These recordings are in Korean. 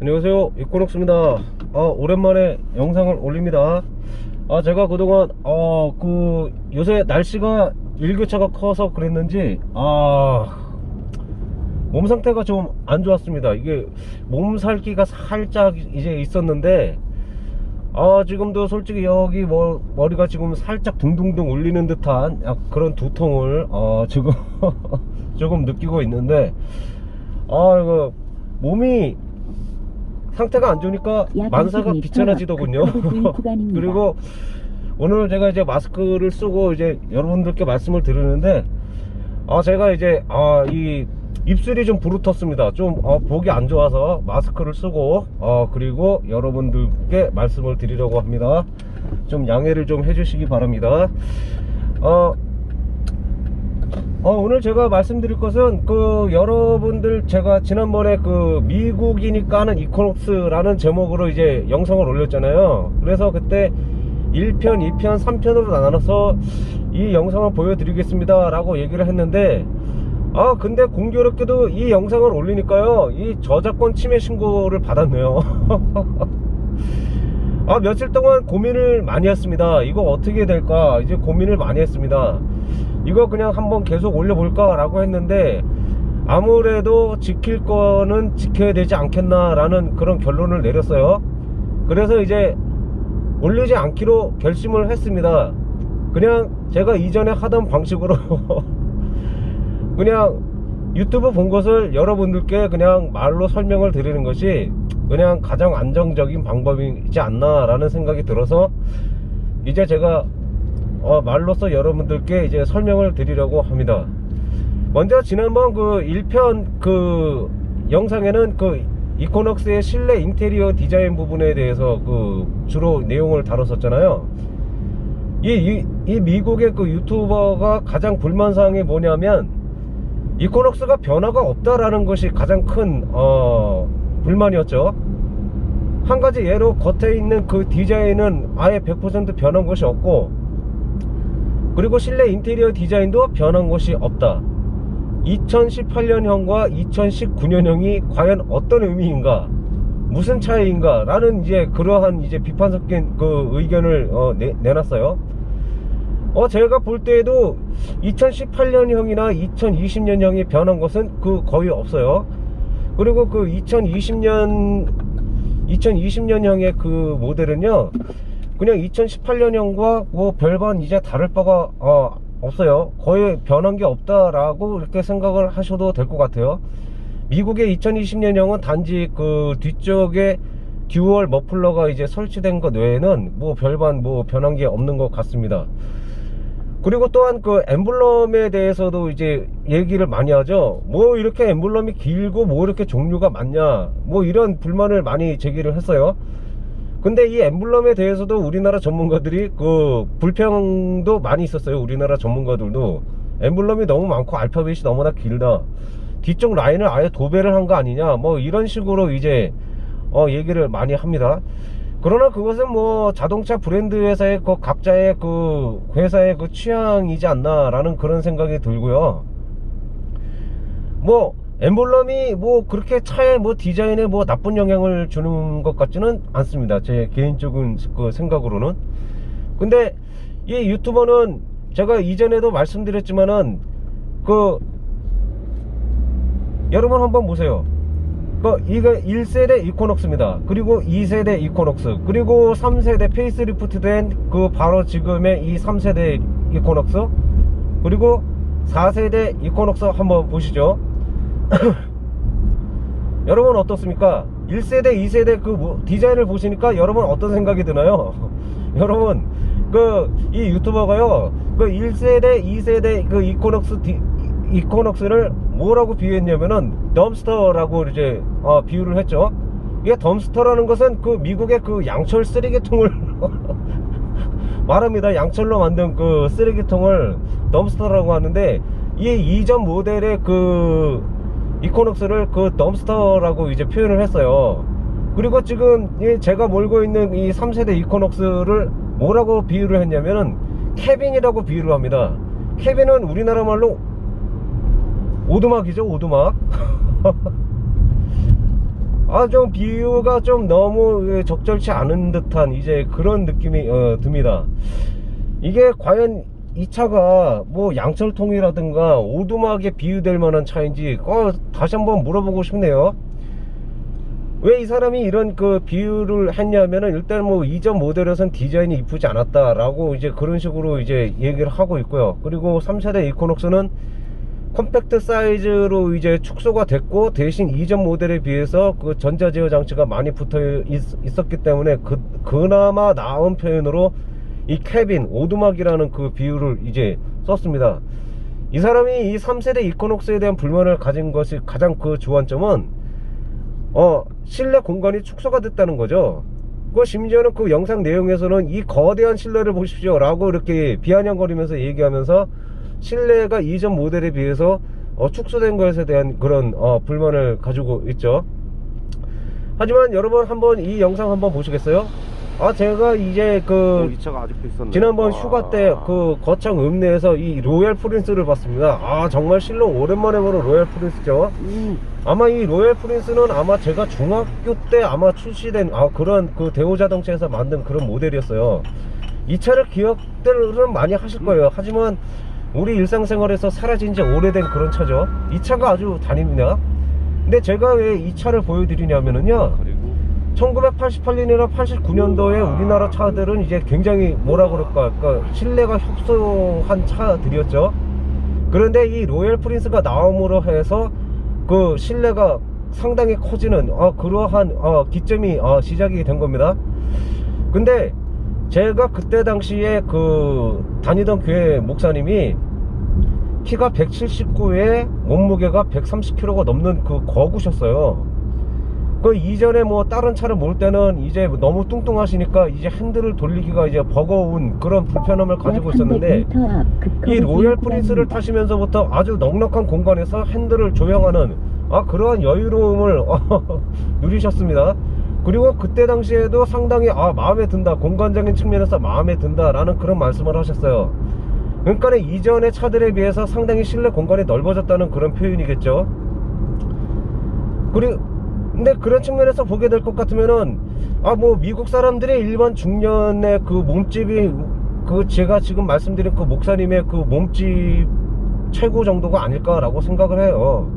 안녕하세요, 이코녹스입니다. 오랜만에 영상을 올립니다. 제가 그동안 요새 날씨가 일교차가 커서 그랬는지 몸 상태가 좀 안 좋았습니다. 이게 몸살기가 살짝 이제 있었는데 지금도 솔직히 여기 머리가 지금 살짝 둥둥둥 울리는 듯한 그런 두통을 지금 조금 느끼고 있는데 이거 몸이 상태가 안 좋으니까 만사가 귀찮아지더군요. 그리고 오늘 제가 이제 마스크를 쓰고 이제 여러분들께 말씀을 드리는데 제가 이제 이 입술이 좀 부르텄습니다. 좀 보기 안 좋아서 마스크를 쓰고 그리고 여러분들께 말씀을 드리려고 합니다. 좀 양해를 좀 해주시기 바랍니다. 오늘 제가 말씀드릴 것은 여러분들 제가 지난번에 미국이니까 하는 이코녹스라는 제목으로 이제 영상을 올렸잖아요. 그래서 그때 1편, 2편, 3편으로 나눠서 이 영상을 보여드리겠습니다 라고 얘기를 했는데 근데 공교롭게도 이 영상을 올리니까요, 이 저작권 침해 신고를 받았네요. 며칠 동안 고민을 많이 했습니다. 이거 어떻게 될까 이제 고민을 많이 했습니다. 이거 그냥 한번 계속 올려볼까 라고 했는데 아무래도 지킬 거는 지켜야 되지 않겠나 라는 그런 결론을 내렸어요. 그래서 이제 올리지 않기로 결심을 했습니다. 그냥 제가 이전에 하던 방식으로 그냥 유튜브 본 것을 여러분들께 그냥 말로 설명을 드리는 것이 그냥 가장 안정적인 방법이지 않나 라는 생각이 들어서 이제 제가 말로써 여러분들께 이제 설명을 드리려고 합니다. 먼저 지난번 1편 영상에는 이코녹스의 실내 인테리어 디자인 부분에 대해서 주로 내용을 다뤘었잖아요. 이 미국의 유튜버가 가장 불만사항이 뭐냐면 이코녹스가 변화가 없다라는 것이 가장 큰 불만이었죠. 한 가지 예로 겉에 있는 디자인은 아예 100% 변한 것이 없고, 그리고 실내 인테리어 디자인도 변한 것이 없다. 2018년형과 2019년형이 과연 어떤 의미인가, 무슨 차이인가 라는 이제 그러한 이제 비판 섞인 의견을 내놨어요. 제가 볼 때에도 2018년형이나 2020년형이 변한 것은 거의 없어요. 그리고 2020년형의 모델은요, 그냥 2018년형과 별반 이제 다를 바가 없어요. 거의 변한 게 없다라고 이렇게 생각을 하셔도 될 것 같아요. 미국의 2020년형은 단지 뒤쪽에 듀얼 머플러가 이제 설치된 것 외에는 별반 변한 게 없는 것 같습니다. 그리고 또한 엠블럼에 대해서도 이제 얘기를 많이 하죠. 이렇게 엠블럼이 길고 이렇게 종류가 많냐, 이런 불만을 많이 제기를 했어요. 근데 이 엠블럼에 대해서도 우리나라 전문가들이 불평도 많이 있었어요. 우리나라 전문가들도 엠블럼이 너무 많고 알파벳이 너무나 길다, 뒤쪽 라인을 아예 도배를 한 거 아니냐, 이런 식으로 이제 얘기를 많이 합니다. 그러나 그것은 자동차 브랜드 회사의 각자의 회사의 취향이지 않나 라는 그런 생각이 들고요. 엠블럼이 그렇게 차에 디자인에 나쁜 영향을 주는 것 같지는 않습니다. 제 개인적인 생각으로는. 근데 이 유튜버는 제가 이전에도 말씀드렸지만은 여러분 한번 보세요. 이거 1세대 이코녹스입니다. 그리고 2세대 이코녹스, 그리고 3세대 페이스리프트 된 바로 지금의 이 3세대 이코녹스, 그리고 4세대 이코녹스 한번 보시죠. 여러분 어떻습니까? 1세대 2세대 디자인을 보시니까 여러분 어떤 생각이 드나요? 여러분 이 유튜버가요 1세대 2세대 이코녹스를 뭐라고 비유했냐면은 덤스터라고 이제 비유를 했죠. 이게 덤스터라는 것은 미국의 양철 쓰레기통을 말합니다. 양철로 만든 쓰레기통을 덤스터라고 하는데, 이 이전 모델의 이코녹스를 덤스터라고 이제 표현을 했어요. 그리고 지금 제가 몰고 있는 이 3세대 이코녹스를 뭐라고 비유를 했냐면은 캐빈이라고 비유를 합니다. 캐빈은 우리나라 말로 오두막이죠, 오두막. 좀 비유가 좀 너무 적절치 않은 듯한 이제 그런 느낌이 듭니다. 이게 과연 이 차가 뭐 양철통이라든가 오두막에 비유될 만한 차인지 다시 한번 물어보고 싶네요. 왜 이 사람이 이런 그 비유를 했냐면은, 일단 뭐 이전 모델에선 디자인이 이쁘지 않았다라고 이제 그런 식으로 이제 얘기를 하고 있고요. 그리고 3세대 이코녹스는 컴팩트 사이즈로 이제 축소가 됐고, 대신 이전 모델에 비해서 그 전자제어 장치가 많이 붙어 있었기 때문에 그나마 나은 표현으로 이 캐빈 오두막이라는 그 비유를 이제 썼습니다. 이 사람이 이 3세대 이코녹스에 대한 불만을 가진 것이 가장 그 주안점은 실내 공간이 축소가 됐다는 거죠. 심지어는 그 영상 내용에서는 이 거대한 실내를 보십시오 라고 이렇게 비아냥거리면서 얘기하면서 실내가 이전 모델에 비해서 축소된 것에 대한 그런 불만을 가지고 있죠. 하지만 여러분 한번 이 영상 한번 보시겠어요? 제가 이제 이 차가 아직도 있었네. 지난번 휴가 때 그 거창 읍내에서 이 로얄 프린스를 봤습니다. 정말 실로 오랜만에 보는 로얄 프린스죠. 아마 이 로얄 프린스는 아마 제가 중학교 때 아마 출시된 그런 그 대우자동차에서 만든 그런 모델이었어요. 이 차를 기억들은 많이 하실 거예요. 하지만 우리 일상생활에서 사라진 지 오래된 그런 차죠. 이 차가 아주 다닙니다. 근데 제가 왜 이 차를 보여드리냐면은요, 1988년이나 89년도에 우리나라 차들은 이제 굉장히 뭐라 그럴까, 그러니까 실내가 협소한 차들이었죠. 그런데 이 로얄 프린스가 나옴으로 해서 그 실내가 상당히 커지는 그러한 기점이 시작이 된 겁니다. 근데 제가 그때 당시에 그 다니던 교회 목사님이 키가 179에 몸무게가 130kg가 넘는 그 거구셨어요. 그 이전에 뭐 다른 차를 몰 때는 이제 너무 뚱뚱하시니까 이제 핸들을 돌리기가 이제 버거운 그런 불편함을 가지고 있었는데, 이 로얄 프린스를 타시면서부터 아주 넉넉한 공간에서 핸들을 조향하는 그러한 여유로움을 누리셨습니다. 그리고 그때 당시에도 상당히 마음에 든다, 공간적인 측면에서 마음에 든다 라는 그런 말씀을 하셨어요. 그러니까 이전의 차들에 비해서 상당히 실내 공간이 넓어졌다는 그런 표현이겠죠. 근데 그런 측면에서 보게 될 것 같으면은 뭐 미국 사람들의 일반 중년의 그 몸집이 제가 지금 말씀드린 그 목사님의 그 몸집 최고 정도가 아닐까라고 생각을 해요.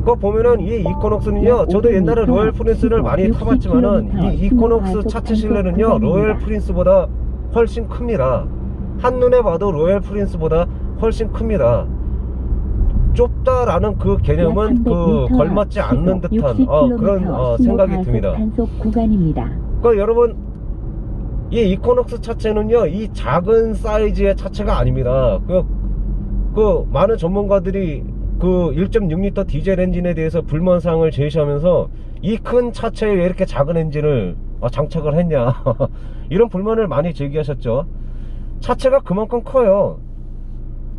그거 보면은 이 이코녹스는요, 저도 옛날에 로얄 프린스를 많이 타봤지만은 이 이코녹스 차체 실내는요 로얄 프린스보다 훨씬 큽니다. 한눈에 봐도 로얄 프린스보다 훨씬 큽니다. 좁다라는 그 개념은 걸맞지 않는 듯한 그런 생각이 듭니다. 그러니까 여러분, 이 이코녹스 차체는요 이 작은 사이즈의 차체가 아닙니다. 많은 전문가들이 그 1.6L 디젤 엔진에 대해서 불만사항을 제시하면서 이 큰 차체에 왜 이렇게 작은 엔진을 장착을 했냐 이런 불만을 많이 제기하셨죠. 차체가 그만큼 커요.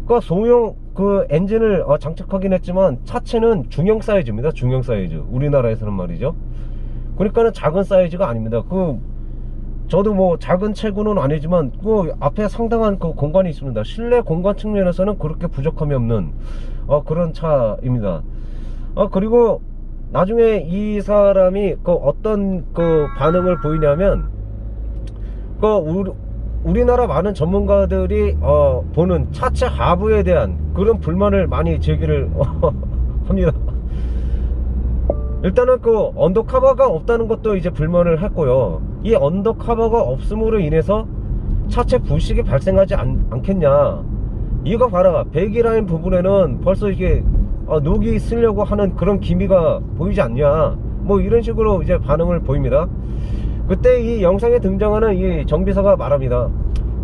그러니까 소형 그 엔진을 장착하긴 했지만 차체는 중형 사이즈입니다. 중형 사이즈, 우리나라에서는 말이죠. 그러니까는 작은 사이즈가 아닙니다. 저도 뭐 작은 체구는 아니지만 앞에 상당한 그 공간이 있습니다. 실내 공간 측면에서는 그렇게 부족함이 없는 그런 차입니다. 그리고 나중에 이 사람이 어떤 반응을 보이냐면, 우리나라 많은 전문가들이 보는 차체 하부에 대한 그런 불만을 많이 제기를 합니다. 일단은 언더커버가 없다는 것도 이제 불만을 했고요. 이 언더커버가 없음으로 인해서 차체 부식이 발생하지 않겠냐. 이거 봐라, 배기라인 부분에는 벌써 이게 녹이 쓰려고 하는 그런 기미가 보이지 않냐, 뭐 이런 식으로 이제 반응을 보입니다. 그때 이 영상에 등장하는 이 정비사가 말합니다.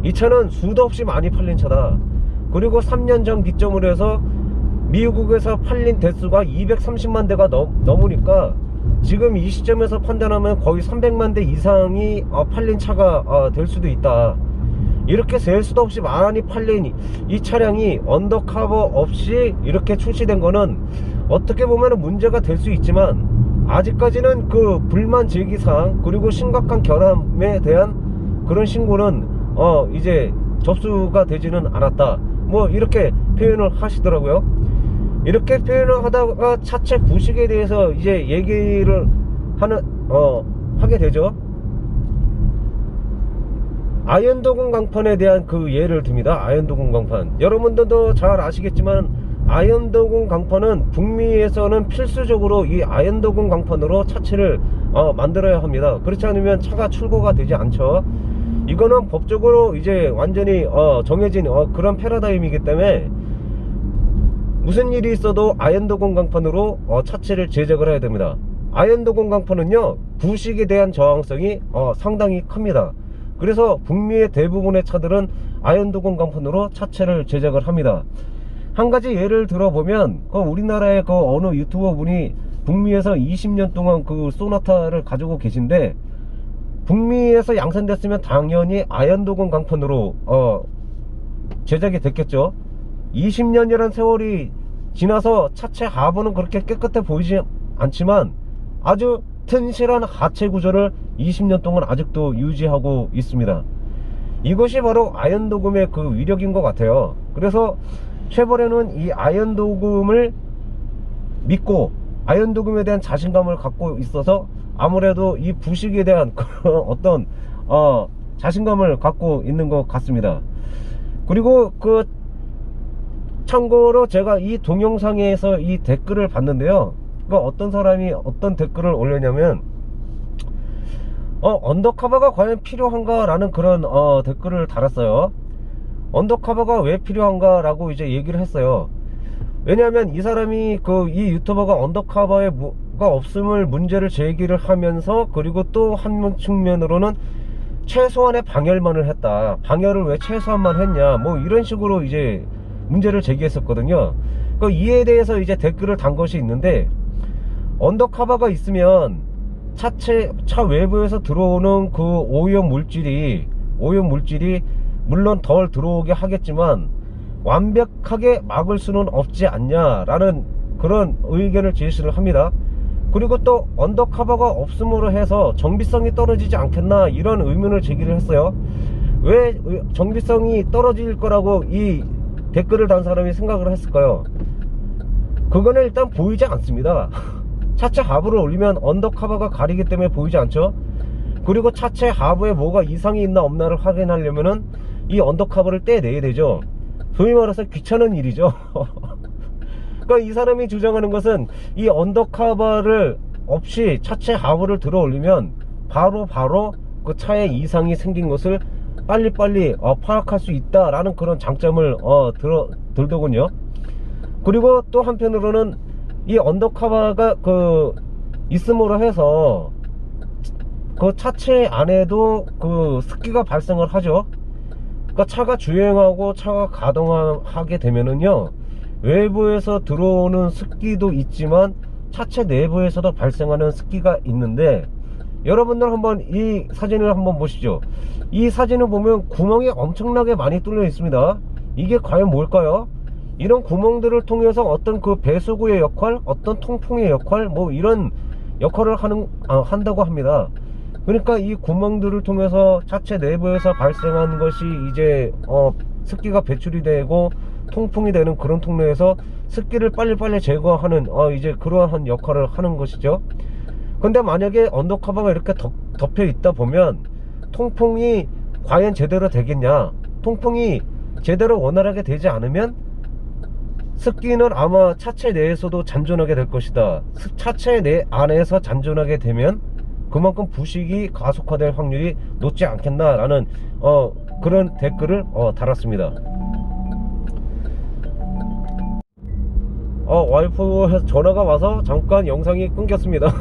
이 차는 수도 없이 많이 팔린 차다. 그리고 3년 전 기점으로 해서 미국에서 팔린 대수가 230만 대가 넘으니까 지금 이 시점에서 판단하면 거의 300만 대 이상이 팔린 차가 될 수도 있다. 이렇게 셀 수도 없이 많이 팔린 이 차량이 언더커버 없이 이렇게 출시된 거는 어떻게 보면 문제가 될 수 있지만, 아직까지는 그 불만 제기사항 그리고 심각한 결함에 대한 그런 신고는 이제 접수가 되지는 않았다, 뭐 이렇게 표현을 하시더라고요. 이렇게 표현을 하다가 차체 부식에 대해서 이제 얘기를 하게 되죠. 아연도금 강판에 대한 그 예를 듭니다. 아연도금 강판, 여러분들도 잘 아시겠지만 아연도금 강판은 북미에서는 필수적으로 이 아연도금 강판으로 차체를 만들어야 합니다. 그렇지 않으면 차가 출고가 되지 않죠. 이거는 법적으로 이제 완전히 정해진 그런 패러다임이기 때문에 무슨 일이 있어도 아연도금 강판으로 차체를 제작을 해야 됩니다. 아연도금 강판은요, 부식에 대한 저항성이 상당히 큽니다. 그래서 북미의 대부분의 차들은 아연도금 강판으로 차체를 제작을 합니다. 한 가지 예를 들어보면 우리나라의 그 어느 유튜버 분이 북미에서 20년 동안 그 소나타를 가지고 계신데, 북미에서 양산됐으면 당연히 아연도금 강판으로 제작이 됐겠죠. 20년이라는 세월이 지나서 차체 하부는 그렇게 깨끗해 보이지 않지만 아주 튼실한 하체 구조를 20년 동안 아직도 유지하고 있습니다. 이것이 바로 아연도금의 그 위력인 것 같아요. 그래서 쉐보레는 이 아연도금을 믿고 아연도금에 대한 자신감을 갖고 있어서 아무래도 이 부식에 대한 그런 어떤 자신감을 갖고 있는 것 같습니다. 그리고 참고로 제가 이 동영상에서 이 댓글을 봤는데요, 어떤 사람이 어떤 댓글을 올렸냐면 언더커버가 과연 필요한가 라는 그런 댓글을 달았어요. 언더커버가 왜 필요한가 라고 이제 얘기를 했어요. 왜냐하면 이 사람이 이 유튜버가 언더커버가 없음을 문제를 제기를 하면서, 그리고 또 한 측면으로는 최소한의 방열만을 했다, 방열을 왜 최소한만 했냐, 뭐 이런 식으로 이제 문제를 제기했었거든요. 이에 대해서 이제 댓글을 단 것이 있는데, 언더커버가 있으면 차 외부에서 들어오는 그 오염 물질이 물론 덜 들어오게 하겠지만 완벽하게 막을 수는 없지 않냐라는 그런 의견을 제시를 합니다. 그리고 또 언더커버가 없음으로 해서 정비성이 떨어지지 않겠나, 이런 의문을 제기를 했어요. 왜 정비성이 떨어질 거라고 이 댓글을 단 사람이 생각을 했을까요? 그거는 일단 보이지 않습니다. 차체 하부를 올리면 언더커버가 가리기 때문에 보이지 않죠. 그리고 차체 하부에 뭐가 이상이 있나 없나를 확인하려면은 이 언더커버를 떼내야 되죠. 소위 말해서 귀찮은 일이죠. 그러니까 이 사람이 주장하는 것은 이 언더커버를 없이 차체 하부를 들어 올리면 바로 그 차에 이상이 생긴 것을 빨리빨리 파악할 수 있다라는 그런 장점을 들더군요. 그리고 또 한편으로는 이 언더커버가 있음으로 해서 그 차체 안에도 습기가 발생을 하죠. 그러니까 차가 주행하고 차가 가동하게 되면은요, 외부에서 들어오는 습기도 있지만 차체 내부에서도 발생하는 습기가 있는데, 여러분들 한번 이 사진을 한번 보시죠. 이 사진을 보면 구멍이 엄청나게 많이 뚫려 있습니다. 이게 과연 뭘까요? 이런 구멍들을 통해서 어떤 배수구의 역할, 어떤 통풍의 역할, 뭐 이런 역할을 한다고 합니다. 그러니까 이 구멍들을 통해서 차체 내부에서 발생한 것이 이제 습기가 배출이 되고 통풍이 되는 그런 통로에서 습기를 빨리빨리 제거하는 이제 그러한 역할을 하는 것이죠. 근데 만약에 언더커버가 이렇게 덮여 있다 보면 통풍이 과연 제대로 되겠냐, 통풍이 제대로 원활하게 되지 않으면 습기는 아마 차체 내에서도 잔존하게 될 것이다. 차체 내 안에서 잔존하게 되면 그만큼 부식이 가속화될 확률이 높지 않겠나 라는 그런 댓글을 달았습니다. 와이프에서 전화가 와서 잠깐 영상이 끊겼습니다.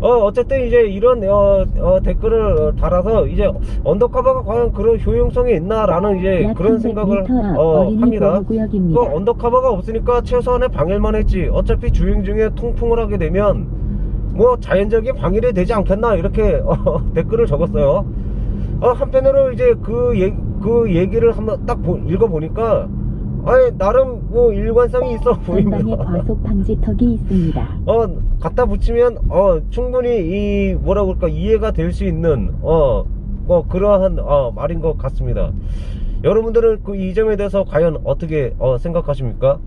어쨌든 이제 이런 댓글을 달아서 이제 언더커버가 과연 그런 효용성이 있나 라는 이제 그런 생각을 합니다. 언더커버가 없으니까 최소한의 방열만 했지, 어차피 주행 중에 통풍을 하게 되면 뭐 자연적인 방열이 되지 않겠나, 이렇게 댓글을 적었어요. 한편으로 이제 그 얘기를 한번 딱 읽어보니까 나름 뭐 일관성이 있어 보입니다. 과속 방지턱이 있습니다. 갖다 붙이면 충분히 이 뭐라고 할까, 이해가 될 수 있는 그러한 말인 것 같습니다. 여러분들은 그 이 점에 대해서 과연 어떻게 생각하십니까?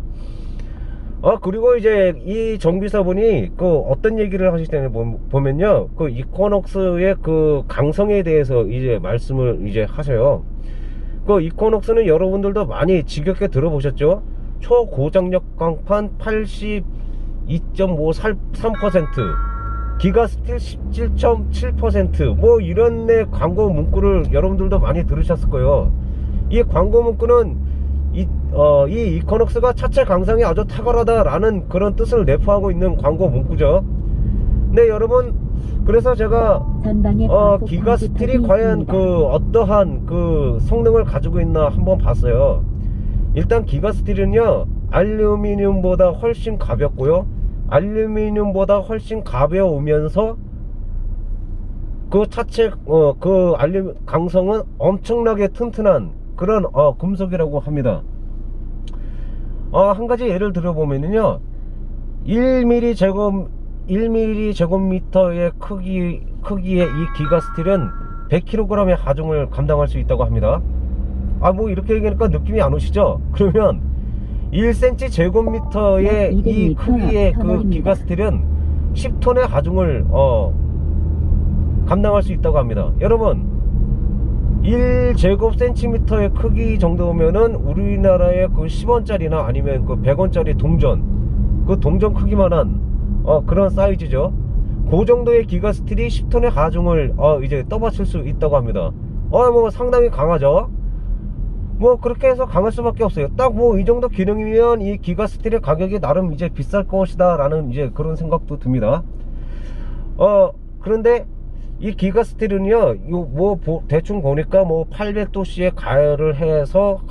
그리고 이제 이 정비사분이 그 어떤 얘기를 하실 때는 보면요, 그 이코녹스의 그 강성에 대해서 이제 말씀을 이제 하셔요. 그 이코녹스는 여러분들도 많이 지겹게 들어보셨죠? 초고장력 강판 82.53%, 기가스틸 17.7%, 뭐 이런 내 광고 문구를 여러분들도 많이 들으셨을 거예요. 이 광고 문구는 이 이코녹스가 차체 강성이 아주 탁월하다 라는 그런 뜻을 내포하고 있는 광고 문구죠. 네, 여러분, 그래서 제가 기가스틸이 과연 그 어떠한 그 성능을 가지고 있나 한번 봤어요. 일단 기가스틸은요, 알루미늄보다 훨씬 가볍고요, 알루미늄보다 훨씬 가벼우면서 그 차체 그 강성은 엄청나게 튼튼한 그런 금속이라고 합니다. 한 가지 예를 들어보면요, 1mm 제곱미터의 크기의 이 기가스틸은 100kg의 하중을 감당할 수 있다고 합니다. 뭐 이렇게 얘기하니까 느낌이 안 오시죠? 그러면 1cm 제곱미터의 이 크기의 그 기가스틸은 10톤의 하중을 감당할 수 있다고 합니다. 여러분, 1제곱센티미터의 크기 정도면은 우리나라의 그 10원짜리나 아니면 그 100원짜리 그 동전 크기만한 그런 사이즈죠. 그 정도의 기가스틸이 10톤의 하중을 이제 떠받칠 수 있다고 합니다. 뭐 상당히 강하죠. 뭐 그렇게 해서 강할 수밖에 없어요. 딱 뭐 이 정도 기능이면 이 기가스틸의 가격이 나름 이제 비쌀 것이다 라는 이제 그런 생각도 듭니다. 그런데 이 기가스틸은요, 대충 보니까 뭐 800도씨에 가열을 해서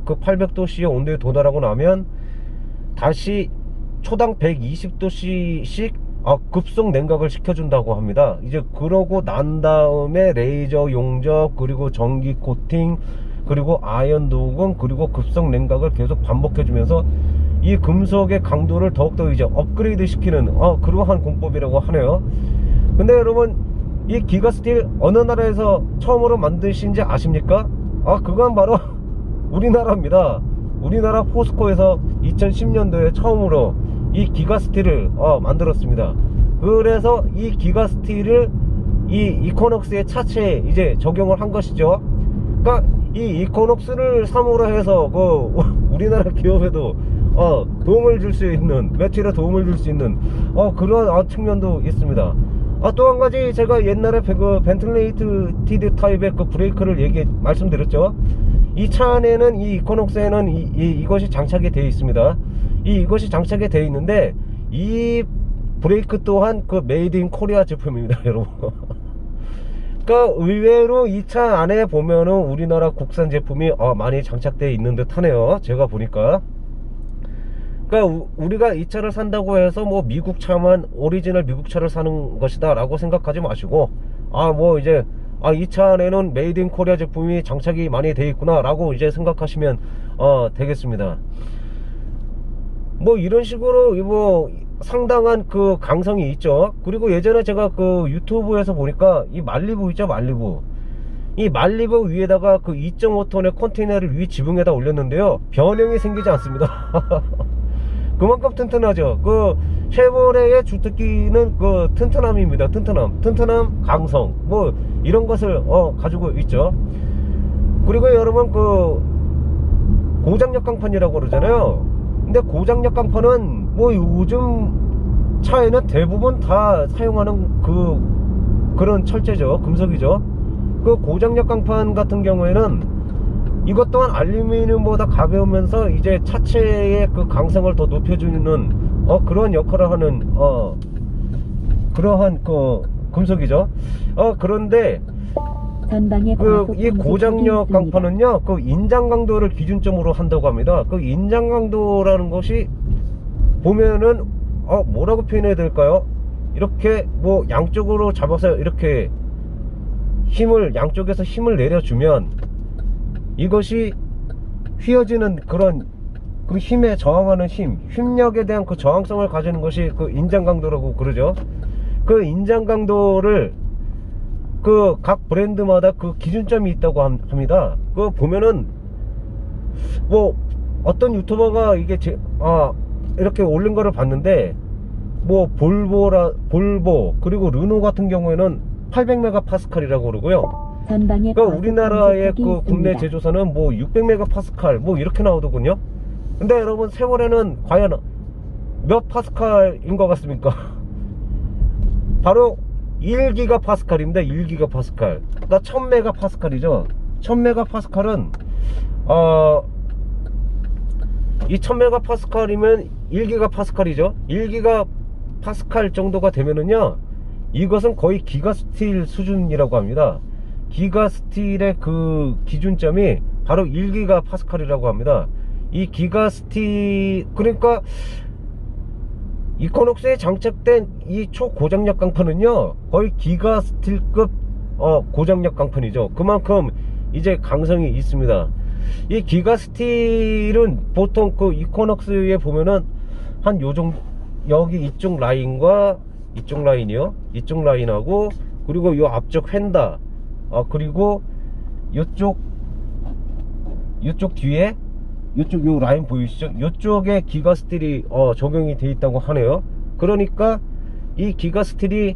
그 800도씨의 온도에 도달하고 나면 다시 초당 120도씨씩 급속 냉각을 시켜준다고 합니다. 이제 그러고 난 다음에 레이저 용접, 그리고 전기 코팅, 그리고 아연 도금, 그리고 급속 냉각을 계속 반복해주면서 이 금속의 강도를 더욱더 이제 업그레이드 시키는 그러한 공법이라고 하네요. 근데 여러분, 이 기가스틸 어느 나라에서 처음으로 만드신지 아십니까? 그건 바로 우리나라입니다. 우리나라 포스코에서 2010년도에 처음으로 이 기가스틸을 만들었습니다. 그래서 이 기가스틸을 이 이코녹스의 차체에 이제 적용을 한 것이죠. 그러니까 이 이코녹스를 사무로 해서 우리나라 기업에도 도움을 줄 수 있는, 매출에 도움을 줄 수 있는 그런 측면도 있습니다. 또 한 가지, 제가 옛날에 그 벤틀레이티드 타입의 그 브레이크를 말씀드렸죠. 이 차 안에는, 이 이코녹스에는 이것이 장착이 되어 있습니다. 이것이 장착이 되어 있는데, 이 브레이크 또한 그 메이드 인 코리아 제품입니다, 여러분. 그러니까 의외로 이 차 안에 보면은 우리나라 국산 제품이 많이 장착되어 있는 듯 하네요, 제가 보니까. 그러니까 우리가 이 차를 산다고 해서 뭐 미국 차만, 오리지널 미국 차를 사는 것이다 라고 생각하지 마시고, 뭐 이제 이 차 안에는 메이드 인 코리아 제품이 장착이 많이 되어 있구나 라고 이제 생각하시면 되겠습니다. 뭐 이런 식으로 뭐 상당한 그 강성이 있죠. 그리고 예전에 제가 그 유튜브에서 보니까 이 말리부 있죠, 이 말리부 위에다가 그 2.5톤의 컨테이너를 위 지붕에다 올렸는데요, 변형이 생기지 않습니다. 그만큼 튼튼하죠. 그 쉐보레의 주특기는 그 튼튼함입니다. 튼튼함, 강성, 뭐 이런 것을 가지고 있죠. 그리고 여러분, 그 고장력 강판이라고 그러잖아요. 근데 고장력 강판은 뭐 요즘 차에는 대부분 다 사용하는 그런 철제죠, 금속이죠. 그 고장력 강판 같은 경우에는 이것 또한 알루미늄보다 가벼우면서 이제 차체의 그 강성을 더 높여주는 그런 역할을 하는 그러한 그 금속이죠. 그런데 이 고장력 강판은요, 그 인장 강도를 기준점으로 한다고 합니다. 그 인장 강도라는 것이 보면은 뭐라고 표현해야 될까요? 이렇게 뭐 양쪽으로 잡아서 이렇게 양쪽에서 힘을 내려주면 이것이 휘어지는 그런 그 힘에 저항하는 힘력에 대한 그 저항성을 가지는 것이 그 인장 강도라고 그러죠. 그 인장 강도를 그 각 브랜드마다 그 기준점이 있다고 합니다. 그거 보면은 뭐 어떤 유튜버가 이게 이렇게 올린 거를 봤는데, 뭐 볼보 그리고 르노 같은 경우에는 800메가파스칼이라고 그러고요. 전방에 그러니까 과속 우리나라의 방지턱이 그 국내 있습니다. 제조사는 뭐 600메가파스칼 뭐 이렇게 나오더군요. 근데 여러분, 세월에는 과연 몇 파스칼인 것 같습니까? 바로 1기가파스칼입니다. 1기가파스칼. 그러니까 1000메가파스칼이죠. 1000메가파스칼은 이 1000메가파스칼이면 1기가파스칼이죠. 1기가파스칼 정도가 되면은요, 이것은 거의 기가스틸 수준이라고 합니다. 기가스틸의 그 기준점이 바로 1기가파스칼이라고 합니다. 이 기가스틸, 그러니까 이코녹스에 장착된 이 초고장력 강판은요, 거의 기가스틸급 고장력 강판이죠. 그만큼 이제 강성이 있습니다. 이 기가스틸은 보통 그 이코녹스에 보면은 한 요정도, 여기 이쪽 라인과 이쪽 라인이요, 이쪽 라인하고, 그리고 요 앞쪽 휀다, 그리고 요쪽 뒤에 요쪽 요 라인 보이시죠? 요쪽에 기가스틸이 적용이 돼 있다고 하네요. 그러니까 이 기가스틸이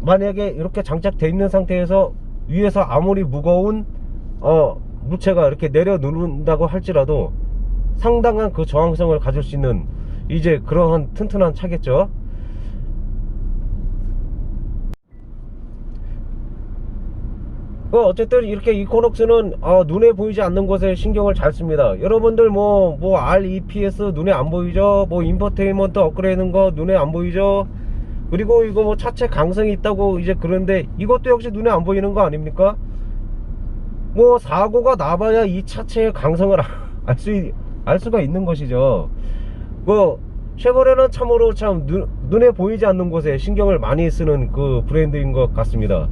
만약에 이렇게 장착되어 있는 상태에서 위에서 아무리 무거운 물체가 이렇게 내려 누른다고 할지라도 상당한 그 저항성을 가질 수 있는 이제 그러한 튼튼한 차겠죠. 어쨌든 이렇게 이코녹스는 눈에 보이지 않는 곳에 신경을 잘 씁니다. 여러분들 뭐 REPS 눈에 안 보이죠? 뭐 인포테인먼트 업그레이드는 거 눈에 안 보이죠? 그리고 이거 뭐 차체 강성이 있다고 이제 그런데 이것도 역시 눈에 안 보이는 거 아닙니까? 뭐 사고가 나봐야 이 차체의 강성을 알 수가 있는 것이죠. 뭐 쉐보레는 참으로 참 눈에 보이지 않는 곳에 신경을 많이 쓰는 그 브랜드인 것 같습니다.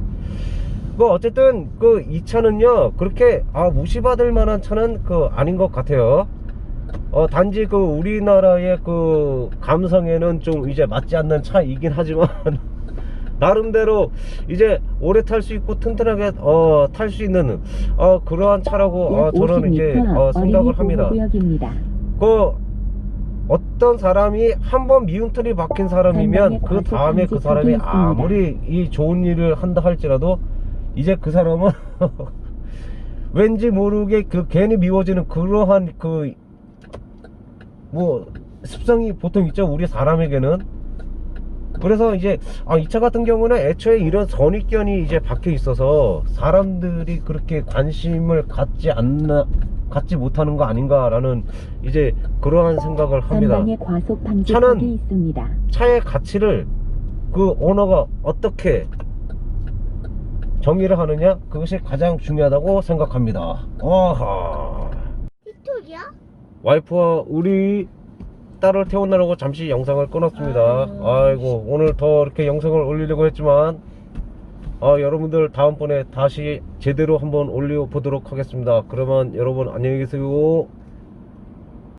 뭐 어쨌든 그 이 차는요, 그렇게 무시받을 만한 차는 아닌 것 같아요. 단지 그 우리나라의 그 감성에는 좀 이제 맞지 않는 차이긴 하지만 나름대로 이제 오래 탈 수 있고 튼튼하게 탈 수 있는 그러한 차라고 약 저는 이제 50m 생각을 합니다. 보호구역입니다. 그 어떤 사람이 한번 미운털이 박힌 사람이면 그 다음에 그 사람이 아무리 이 좋은 일을 한다 할지라도 이제 그 사람은 왠지 모르게 그 괜히 미워지는 그러한 그 뭐 습성이 보통 있죠, 우리 사람에게는. 그래서 이제 이 차 같은 경우는 애초에 이런 선입견이 이제 박혀 있어서 사람들이 그렇게 관심을 갖지 못하는 거 아닌가라는 이제 그러한 생각을 합니다. 전방에 과속 방지턱이 차는 있습니다. 차의 가치를 그 오너가 어떻게 정의를 하느냐, 그것이 가장 중요하다고 생각합니다. 틱톡이야? 와이프와 우리 딸을 태워나려고 잠시 영상을 끊었습니다. 아이고, 오늘 더 이렇게 영상을 올리려고 했지만 여러분들 다음번에 다시 제대로 한번 올려보도록 하겠습니다. 그러면 여러분 안녕히 계세요.